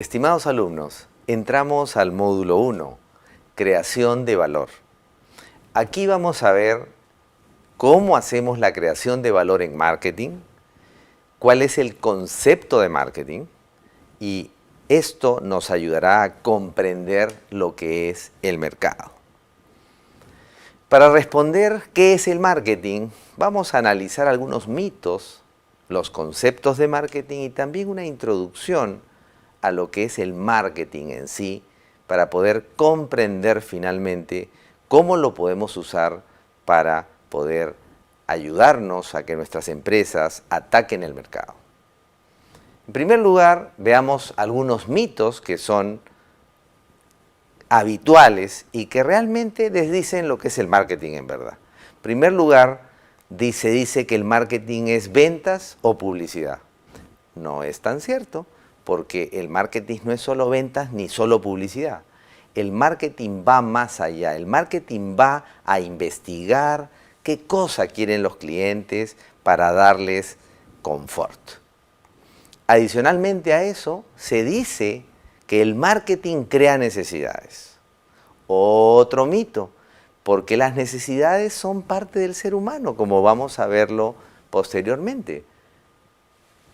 Estimados alumnos, entramos al módulo 1, creación de valor. Aquí vamos a ver cómo hacemos la creación de valor en marketing, cuál es el concepto de marketing y esto nos ayudará a comprender lo que es el mercado. Para responder qué es el marketing, vamos a analizar algunos mitos, los conceptos de marketing y también una introducción a lo que es el marketing en sí, para poder comprender finalmente cómo lo podemos usar para poder ayudarnos a que nuestras empresas ataquen el mercado. En primer lugar, veamos algunos mitos que son habituales y que realmente desdicen lo que es el marketing en verdad. En primer lugar, dice que el marketing es ventas o publicidad. No es tan cierto, porque el marketing no es solo ventas ni solo publicidad. El marketing va más allá, el marketing va a investigar qué cosa quieren los clientes para darles confort. Adicionalmente a eso, se dice que el marketing crea necesidades. Otro mito, porque las necesidades son parte del ser humano, como vamos a verlo posteriormente.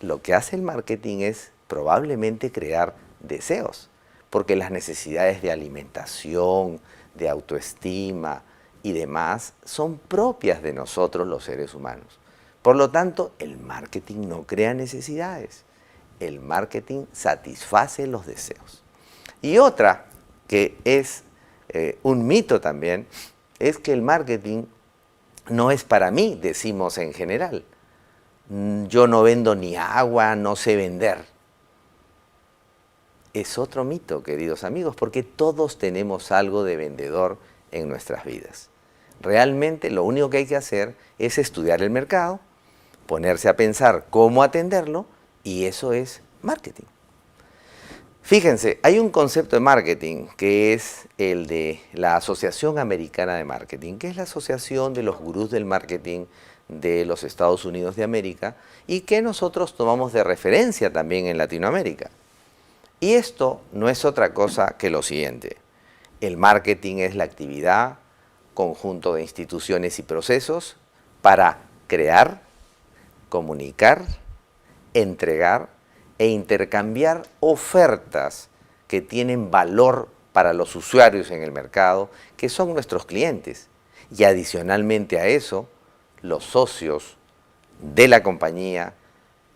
Lo que hace el marketing es probablemente crear deseos, porque las necesidades de alimentación, de autoestima y demás son propias de nosotros los seres humanos. Por lo tanto, el marketing no crea necesidades, el marketing satisface los deseos. Y otra que es un mito también, es que el marketing no es para mí, decimos en general. Yo no vendo ni agua, no sé vender. Es otro mito, queridos amigos, porque todos tenemos algo de vendedor en nuestras vidas. Realmente lo único que hay que hacer es estudiar el mercado, ponerse a pensar cómo atenderlo, y eso es marketing. Fíjense, hay un concepto de marketing que es el de la Asociación Americana de Marketing, que es la asociación de los gurús del marketing de los Estados Unidos de América y que nosotros tomamos de referencia también en Latinoamérica. Y esto no es otra cosa que lo siguiente: el marketing es la actividad, conjunto de instituciones y procesos para crear, comunicar, entregar e intercambiar ofertas que tienen valor para los usuarios en el mercado, que son nuestros clientes. Y adicionalmente a eso, los socios de la compañía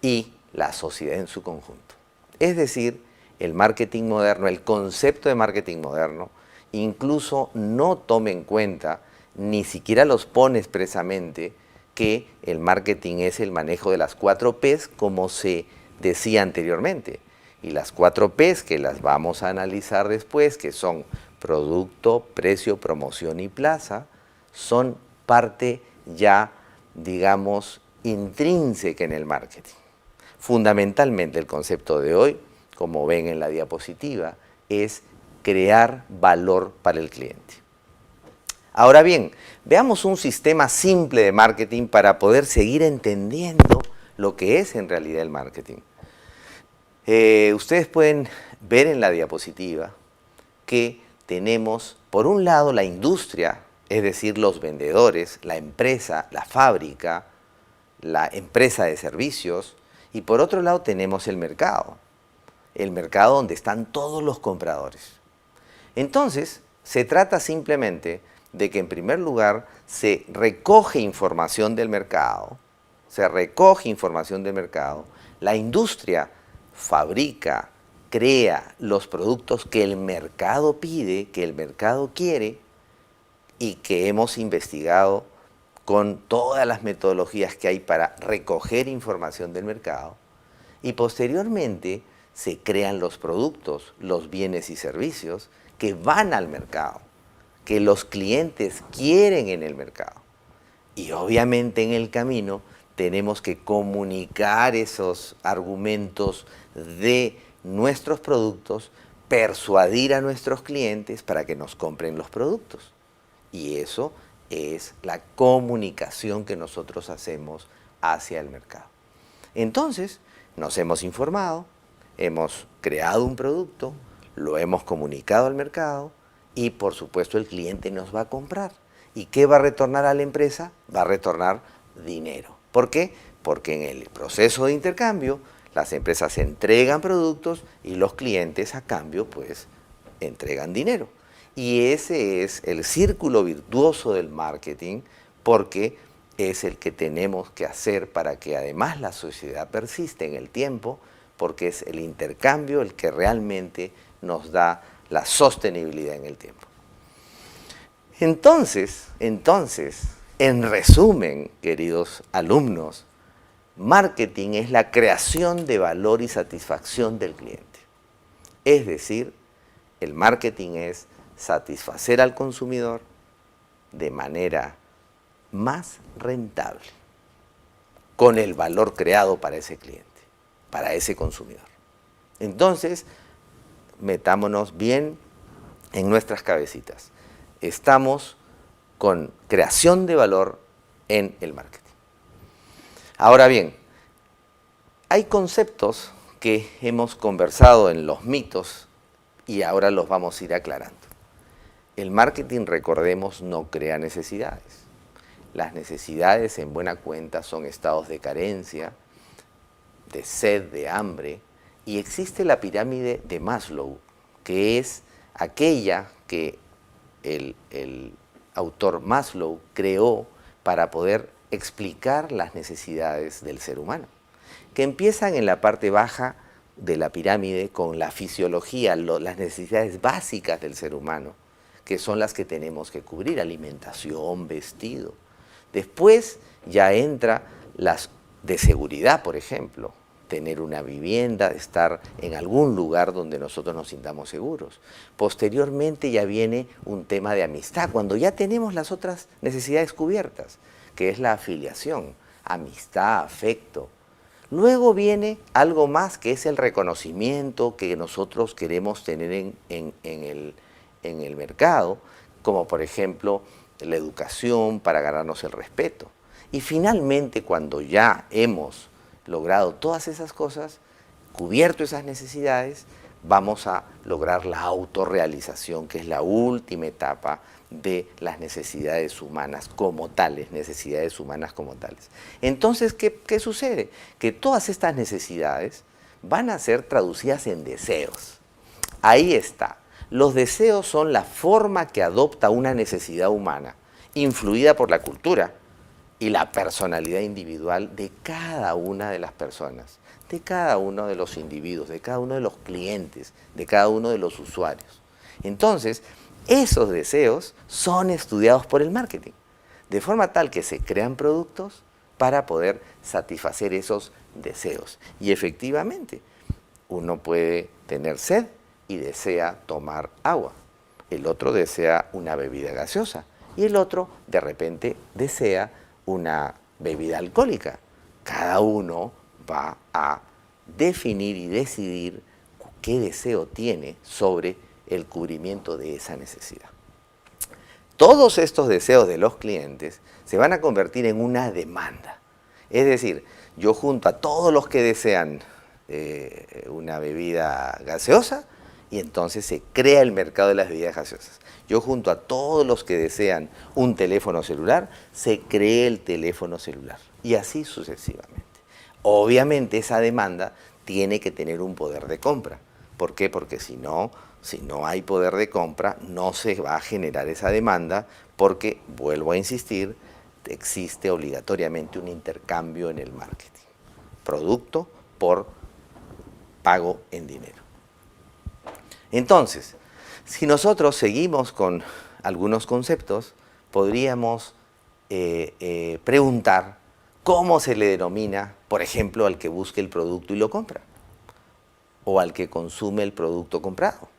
y la sociedad en su conjunto. Es decir, el marketing moderno, el concepto de marketing moderno, incluso no toma en cuenta, ni siquiera los pone expresamente, que el marketing es el manejo de las 4 P's, como se decía anteriormente. Y las 4 P's, que las vamos a analizar después, que son producto, precio, promoción y plaza, son parte ya, digamos, intrínseca en el marketing. Fundamentalmente el concepto de hoy, como ven en la diapositiva, es crear valor para el cliente. Ahora bien, veamos un sistema simple de marketing para poder seguir entendiendo lo que es en realidad el marketing. Ustedes pueden ver en la diapositiva que tenemos, por un lado, la industria, es decir, los vendedores, la empresa, la fábrica, la empresa de servicios, y por otro lado tenemos el mercado donde están todos los compradores. Entonces, se trata simplemente de que en primer lugar se recoge información del mercado, la industria fabrica, crea los productos que el mercado pide, que el mercado quiere y que hemos investigado con todas las metodologías que hay para recoger información del mercado, y posteriormente se crean los productos, los bienes y servicios que van al mercado, que los clientes quieren en el mercado. Y obviamente en el camino tenemos que comunicar esos argumentos de nuestros productos, persuadir a nuestros clientes para que nos compren los productos. Y eso es la comunicación que nosotros hacemos hacia el mercado. Entonces, nos hemos informado, hemos creado un producto, lo hemos comunicado al mercado y por supuesto el cliente nos va a comprar. ¿Y qué va a retornar a la empresa? Va a retornar dinero. ¿Por qué? Porque en el proceso de intercambio las empresas entregan productos y los clientes a cambio pues entregan dinero. Y ese es el círculo virtuoso del marketing, porque es el que tenemos que hacer para que además la sociedad persista en el tiempo, porque es el intercambio el que realmente nos da la sostenibilidad en el tiempo. Entonces, en resumen, queridos alumnos, marketing es la creación de valor y satisfacción del cliente. Es decir, el marketing es satisfacer al consumidor de manera más rentable, con el valor creado para ese cliente, para ese consumidor. Entonces, metámonos bien en nuestras cabecitas. Estamos con creación de valor en el marketing. Ahora bien, hay conceptos que hemos conversado en los mitos y ahora los vamos a ir aclarando. El marketing, recordemos, no crea necesidades. Las necesidades, en buena cuenta, son estados de carencia, de sed, de hambre, y existe la pirámide de Maslow, que es aquella que el autor Maslow creó para poder explicar las necesidades del ser humano, que empiezan en la parte baja de la pirámide con la fisiología, las necesidades básicas del ser humano, que son las que tenemos que cubrir: alimentación, vestido. Después ya entra las de seguridad, por ejemplo, tener una vivienda, estar en algún lugar donde nosotros nos sintamos seguros. Posteriormente ya viene un tema de amistad, cuando ya tenemos las otras necesidades cubiertas, que es la afiliación, amistad, afecto. Luego viene algo más, que es el reconocimiento que nosotros queremos tener en el mercado, como por ejemplo la educación para ganarnos el respeto. Y finalmente, cuando ya hemos logrado todas esas cosas, cubierto esas necesidades, vamos a lograr la autorrealización, que es la última etapa de las necesidades humanas como tales, Entonces, ¿qué sucede? Que todas estas necesidades van a ser traducidas en deseos. Ahí está. Los deseos son la forma que adopta una necesidad humana, influida por la cultura y la personalidad individual de cada una de las personas, de cada uno de los individuos, de cada uno de los clientes, de cada uno de los usuarios. Entonces, esos deseos son estudiados por el marketing, de forma tal que se crean productos para poder satisfacer esos deseos. Y efectivamente, uno puede tener sed y desea tomar agua. El otro desea una bebida gaseosa y el otro de repente desea una bebida alcohólica. Cada uno va a definir y decidir qué deseo tiene sobre el cubrimiento de esa necesidad. Todos estos deseos de los clientes se van a convertir en una demanda. Es decir, yo junto a todos los que desean una bebida gaseosa, y entonces se crea el mercado de las bebidas gaseosas. Yo junto a todos los que desean un teléfono celular, se crea el teléfono celular. Y así sucesivamente. Obviamente esa demanda tiene que tener un poder de compra. ¿Por qué? Porque si no hay poder de compra, no se va a generar esa demanda, porque, vuelvo a insistir, existe obligatoriamente un intercambio en el marketing. Producto por pago en dinero. Entonces, si nosotros seguimos con algunos conceptos, podríamos preguntar cómo se le denomina, por ejemplo, al que busca el producto y lo compra, o al que consume el producto comprado.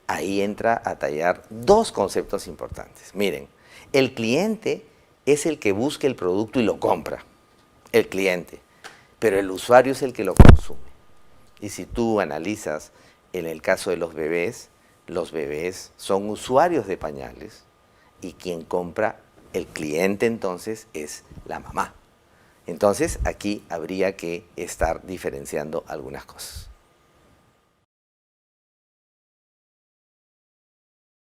Ahí entra a tallar dos conceptos importantes. Miren, el cliente es el que busca el producto y lo compra, el cliente, pero el usuario es el que lo consume. Y si tú analizas, en el caso de los bebés son usuarios de pañales y quien compra, el cliente entonces, es la mamá. Entonces aquí habría que estar diferenciando algunas cosas.